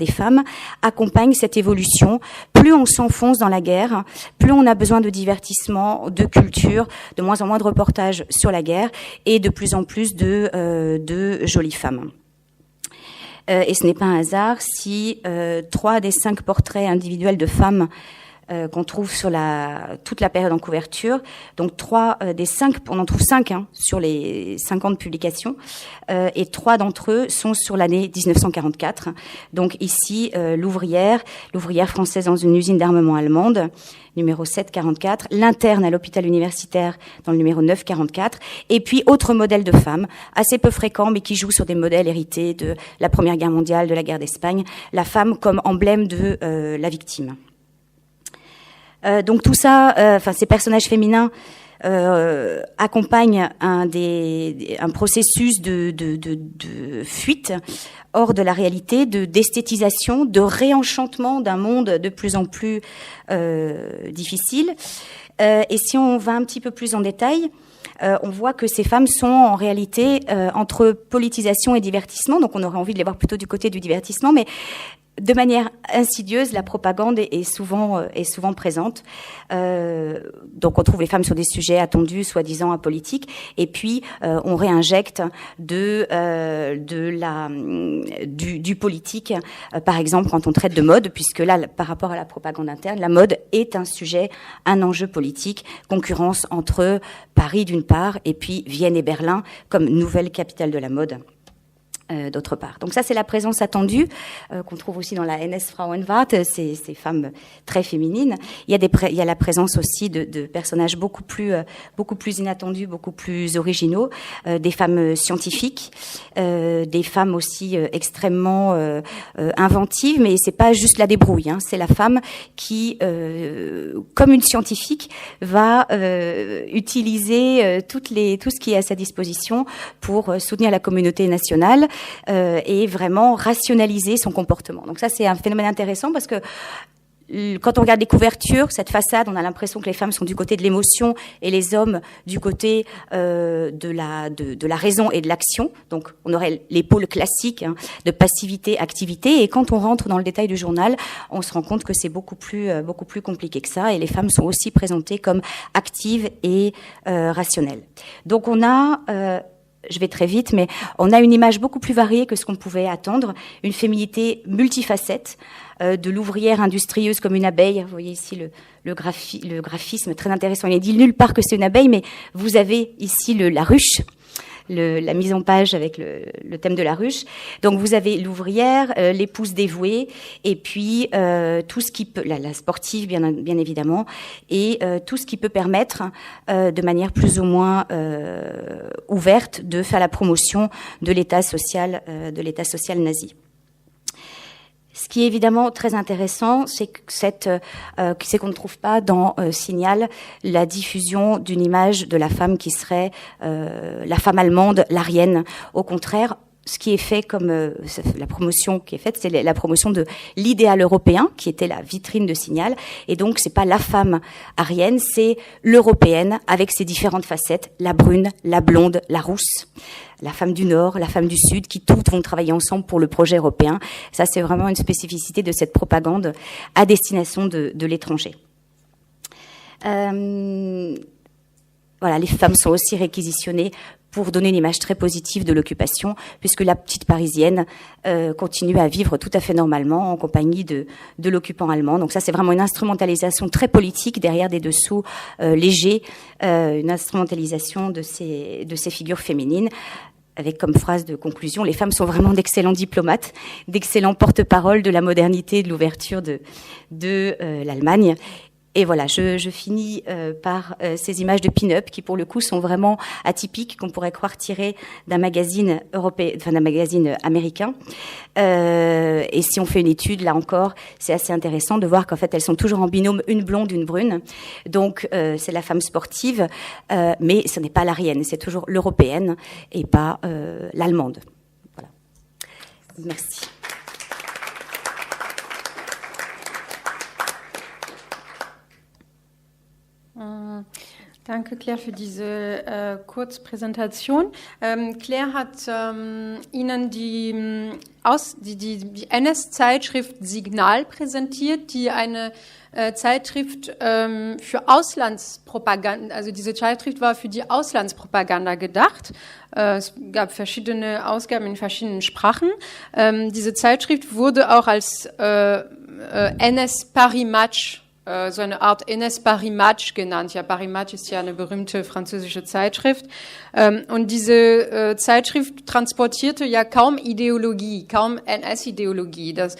femmes accompagne cette évolution. Plus on s'enfonce dans la guerre, plus on a besoin de divertissement, de culture, de moins en moins de reportages sur la guerre et de plus en plus de jolies femmes. Et ce n'est pas un hasard si 3 des 5 portraits individuels de femmes qu'on trouve sur toute la période en couverture. Donc 3 des 5, on en trouve 5 sur les 50 publications, et 3 d'entre eux sont sur l'année 1944. Donc ici, l'ouvrière française dans une usine d'armement allemande, numéro 744, l'interne à l'hôpital universitaire dans le numéro 944, et puis autre modèle de femme, assez peu fréquent, mais qui joue sur des modèles hérités de la Première Guerre mondiale, de la guerre d'Espagne, la femme comme emblème de la victime. Donc tout ça, ces personnages féminins accompagnent un processus de fuite hors de la réalité, d'esthétisation, de réenchantement d'un monde de plus en plus difficile. Et si on va un petit peu plus en détail, on voit que ces femmes sont en réalité entre politisation et divertissement. Donc on aurait envie de les voir plutôt du côté du divertissement, mais de manière insidieuse, la propagande est souvent présente. Donc on trouve les femmes sur des sujets attendus, soi-disant apolitiques, et puis on réinjecte du politique, par exemple quand on traite de mode, puisque là, par rapport à la propagande interne, la mode est un sujet, un enjeu politique, concurrence entre Paris d'une part et puis Vienne et Berlin comme nouvelle capitale de la mode. D'autre part. Donc ça, c'est la présence attendue qu'on trouve aussi dans la NS Frauenwart, ces femmes très féminines. Il y a la présence aussi de personnages beaucoup plus inattendus, beaucoup plus originaux, des femmes scientifiques, des femmes aussi extrêmement inventives, mais c'est pas juste la débrouille, c'est la femme qui, comme une scientifique, va utiliser tout ce qui est à sa disposition pour soutenir la communauté nationale. Et vraiment rationaliser son comportement. Donc ça, c'est un phénomène intéressant parce que quand on regarde les couvertures, cette façade, on a l'impression que les femmes sont du côté de l'émotion et les hommes du côté de la raison et de l'action. Donc on aurait les pôles classiques de passivité, activité. Et quand on rentre dans le détail du journal, on se rend compte que c'est beaucoup plus compliqué que ça. Et les femmes sont aussi présentées comme actives et rationnelles. Donc on a... je vais très vite, mais on a une image beaucoup plus variée que ce qu'on pouvait attendre, une féminité multifacette, de l'ouvrière industrieuse comme une abeille. Vous voyez ici le graphisme très intéressant. Il est dit nulle part que c'est une abeille, mais vous avez ici la ruche. La mise en page avec le thème de la ruche. Donc vous avez l'ouvrière, l'épouse dévouée, et puis tout ce qui peut, la sportive bien évidemment, et tout ce qui peut permettre de manière plus ou moins ouverte de faire la promotion de l'État social nazi. Ce qui est évidemment très intéressant, c'est qu'on ne trouve pas dans Signal la diffusion d'une image de la femme qui serait la femme allemande, l'Aryenne. Au contraire, ce qui est fait comme la promotion qui est faite, c'est la promotion de l'idéal européen, qui était la vitrine de Signal. Et donc, c'est pas la femme aryenne, c'est l'européenne avec ses différentes facettes, la brune, la blonde, la rousse, la femme du Nord, la femme du Sud, qui toutes vont travailler ensemble pour le projet européen. Ça, c'est vraiment une spécificité de cette propagande à destination de l'étranger. Voilà, les femmes sont aussi réquisitionnées pour donner une image très positive de l'occupation, puisque la petite Parisienne continue à vivre tout à fait normalement en compagnie de l'occupant allemand. Donc ça, c'est vraiment une instrumentalisation très politique derrière des dessous légers, une instrumentalisation de ces figures féminines, avec comme phrase de conclusion: les femmes sont vraiment d'excellents diplomates, d'excellents porte-parole de la modernité et de l'ouverture de l'Allemagne. Et voilà, je finis par ces images de pin-up qui, pour le coup, sont vraiment atypiques, qu'on pourrait croire tirées d'un magazine européen, enfin d'un magazine américain. Et si on fait une étude, là encore, c'est assez intéressant de voir qu'en fait, elles sont toujours en binôme, une blonde, une brune. Donc, c'est la femme sportive, mais ce n'est pas l'aryenne, c'est toujours l'européenne et pas l'allemande. Voilà. Merci. Danke, Claire, für diese Kurzpräsentation. Claire hat Ihnen die NS-Zeitschrift Signal präsentiert, die eine Zeitschrift für Auslandspropaganda, also diese Zeitschrift war für die Auslandspropaganda gedacht. Es gab verschiedene Ausgaben in verschiedenen Sprachen. Diese Zeitschrift wurde auch als NS Paris Match so eine Art Ines Paris-Match genannt. Ja, Paris-Match ist ja eine berühmte französische Zeitschrift. Und diese Zeitschrift transportierte ja kaum Ideologie, kaum NS-Ideologie. Es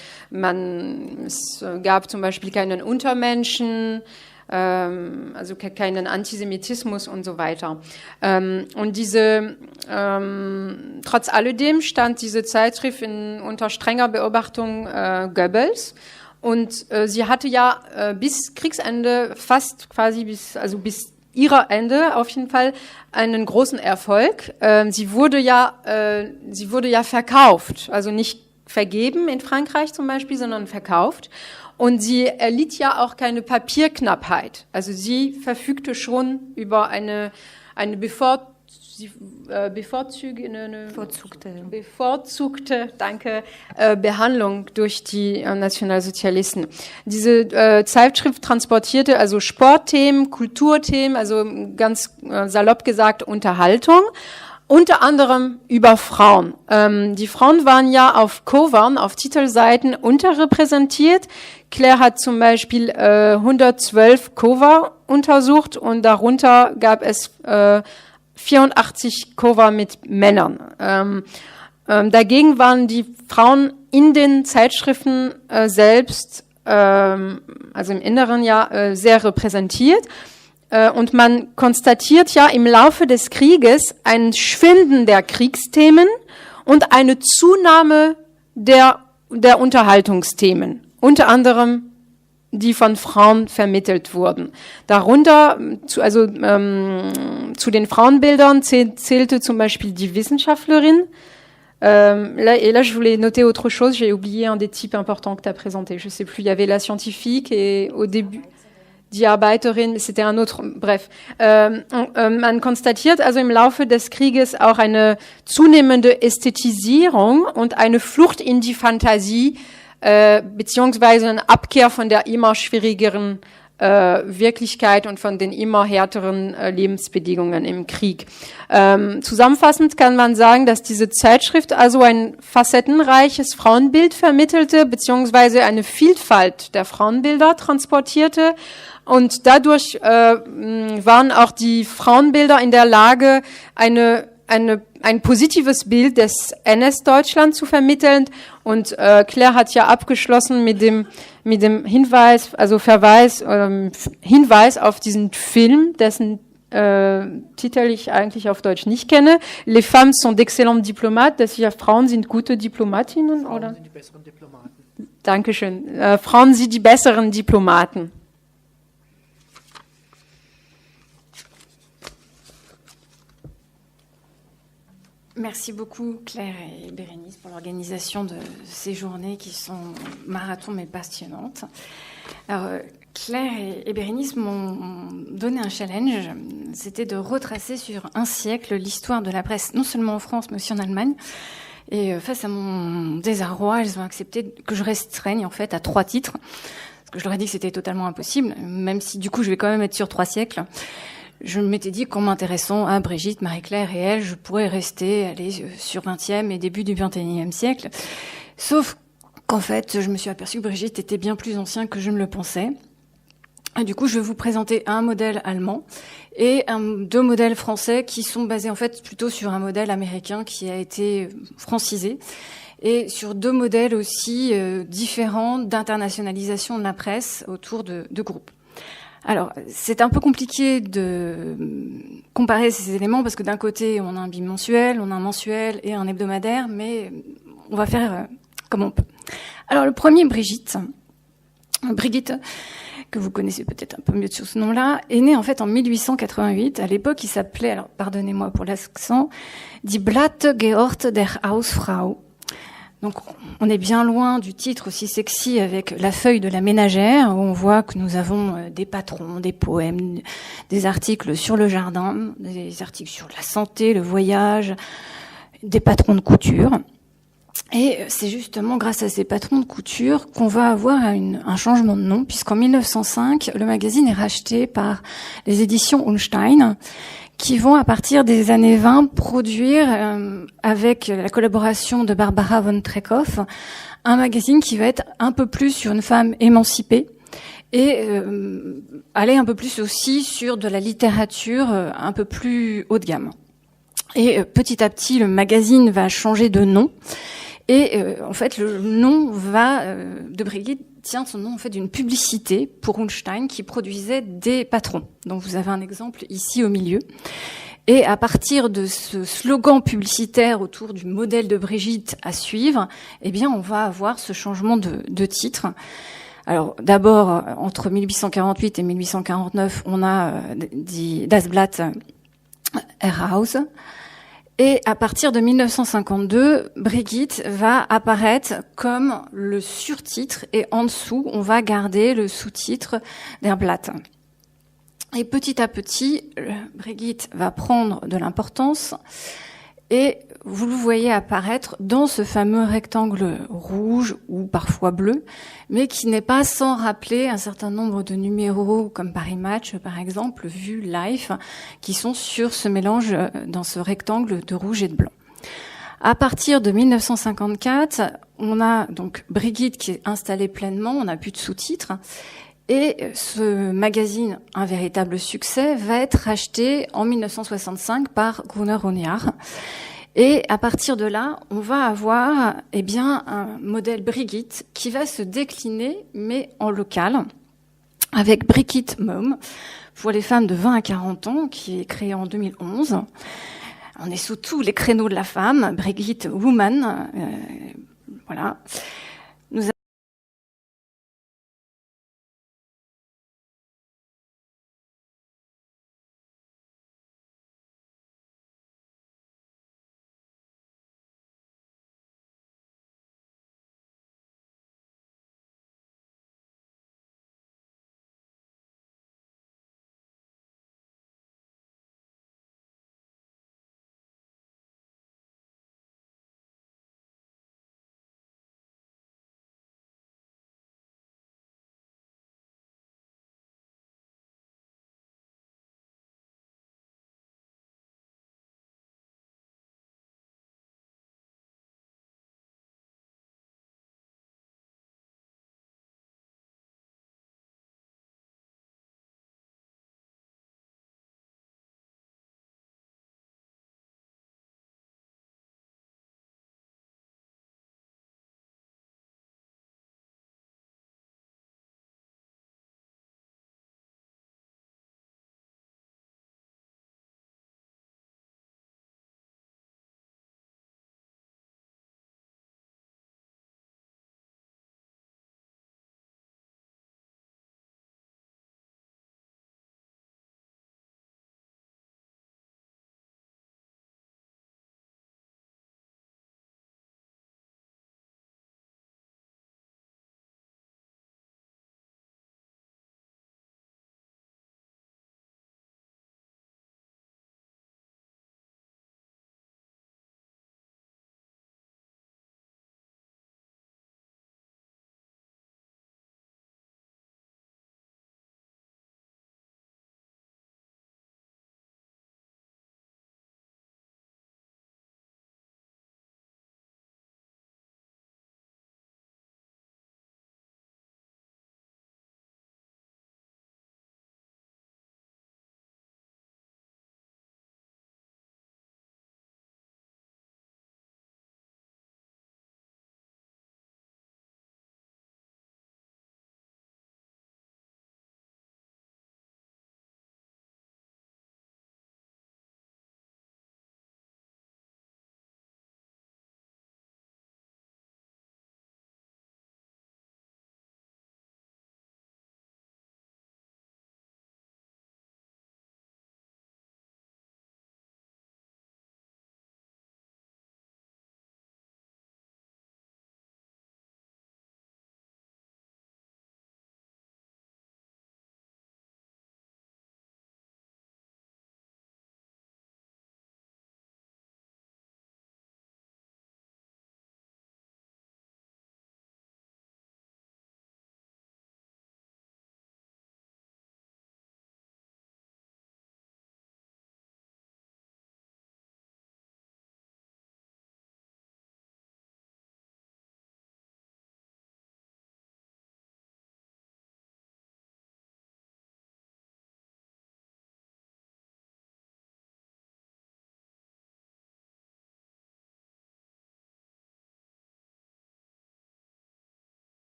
gab zum Beispiel keinen Untermenschen, also keinen Antisemitismus und so weiter. Und trotz alledem stand diese Zeitschrift unter strenger Beobachtung Goebbels. Und sie hatte ja bis Kriegsende fast quasi bis ihrer Ende auf jeden Fall einen großen Erfolg. Sie wurde ja verkauft, also nicht vergeben in Frankreich zum Beispiel, sondern verkauft. Und sie erlitt ja auch keine Papierknappheit. Also sie verfügte schon über eine bevorzugte Behandlung durch die Nationalsozialisten. Diese Zeitschrift transportierte also Sportthemen, Kulturthemen, also ganz salopp gesagt Unterhaltung, unter anderem über Frauen. Die Frauen waren ja auf Covern, auf Titelseiten unterrepräsentiert. Claire hat zum Beispiel 112 Cover untersucht und darunter gab es 84 Cover mit Männern. Dagegen waren die Frauen in den Zeitschriften selbst, also im Inneren ja, sehr repräsentiert. Und man konstatiert ja im Laufe des Krieges ein Schwinden der Kriegsthemen und eine Zunahme der Unterhaltungsthemen, unter anderem die von Frauen vermittelt wurden. Darunter, zu den Frauenbildern zählte zum Beispiel die Wissenschaftlerin. Là, je voulais noter autre chose. J'ai oublié un des types importants que tu as présenté. Je sais plus. Il y avait la scientifique et au début die Arbeiterin, c'était un autre, bref. Man konstatiert also im Laufe des Krieges auch eine zunehmende Ästhetisierung und eine Flucht in die Fantasie, beziehungsweise eine Abkehr von der immer schwierigeren Wirklichkeit und von den immer härteren Lebensbedingungen im Krieg. Zusammenfassend kann man sagen, dass diese Zeitschrift also ein facettenreiches Frauenbild vermittelte, beziehungsweise eine Vielfalt der Frauenbilder transportierte. Und dadurch waren auch die Frauenbilder in der Lage, ein positives Bild des NS-Deutschland zu vermitteln. Und Claire hat ja abgeschlossen mit dem Hinweis, Hinweis auf diesen Film, dessen Titel ich eigentlich auf Deutsch nicht kenne. Les femmes sont d'excellentes diplomates. Das ja, Frauen sind gute Diplomatinnen, oder? Frauen sind die besseren Diplomaten. Dankeschön. Frauen sind die besseren Diplomaten. Merci beaucoup Claire et Bérénice pour l'organisation de ces journées qui sont marathons mais passionnantes. Alors Claire et Bérénice m'ont donné un challenge, c'était de retracer sur un siècle l'histoire de la presse, non seulement en France mais aussi en Allemagne. Et face à mon désarroi, elles ont accepté que je restreigne en fait à 3 titres, parce que je leur ai dit que c'était totalement impossible, même si du coup je vais quand même être sur 3 siècles. Je m'étais dit qu'en m'intéressant à Brigitte, Marie-Claire et elle, je pourrais aller sur 20e et début du 21e siècle. Sauf qu'en fait, je me suis aperçue que Brigitte était bien plus ancien que je ne le pensais. Et du coup, je vais vous présenter un modèle allemand et 2 modèles français qui sont basés en fait plutôt sur un modèle américain qui a été francisé et sur 2 modèles aussi différents d'internationalisation de la presse autour de groupes. Alors, c'est un peu compliqué de comparer ces éléments parce que d'un côté, on a un bimensuel, on a un mensuel et un hebdomadaire, mais on va faire comme on peut. Alors, le premier, Brigitte, que vous connaissez peut-être un peu mieux sur ce nom-là, est né en fait en 1888. À l'époque, il s'appelait, alors pardonnez-moi pour l'accent, Die Blatt Gehört der Hausfrau. Donc, on est bien loin du titre aussi sexy avec la feuille de la ménagère, où on voit que nous avons des patrons, des poèmes, des articles sur le jardin, des articles sur la santé, le voyage, des patrons de couture. Et c'est justement grâce à ces patrons de couture qu'on va avoir un changement de nom, puisqu'en 1905, le magazine est racheté par les éditions Ullstein, qui vont, à partir des années 20, produire, avec la collaboration de Barbara von Treckhoff, un magazine qui va être un peu plus sur une femme émancipée, et aller un peu plus aussi sur de la littérature un peu plus haut de gamme. Et petit à petit, le magazine va changer de nom. Et en fait, le nom de Brigitte tient son nom en fait d'une publicité pour Rundstein qui produisait des patrons. Donc vous avez un exemple ici au milieu. Et à partir de ce slogan publicitaire autour du modèle de Brigitte à suivre, eh bien, on va avoir ce changement de titre. Alors, d'abord, entre 1848 et 1849, on a Das Blatt Heraus. Et à partir de 1952, Brigitte va apparaître comme le surtitre et en dessous, on va garder le sous-titre Der Blatt. Et petit à petit, Brigitte va prendre de l'importance et vous le voyez apparaître dans ce fameux rectangle rouge ou parfois bleu, mais qui n'est pas sans rappeler un certain nombre de numéros comme Paris Match, par exemple, Vue, Life, qui sont sur ce mélange dans ce rectangle de rouge et de blanc. À partir de 1954, on a donc Brigitte qui est installée pleinement, on n'a plus de sous-titres, et ce magazine, un véritable succès, va être racheté en 1965 par Gruner + Jahr. Et à partir de là, on va avoir un modèle Brigitte qui va se décliner, mais en local, avec Brigitte Mom, pour les femmes de 20 à 40 ans, qui est créé en 2011. On est sous tous les créneaux de la femme, Brigitte Woman, voilà.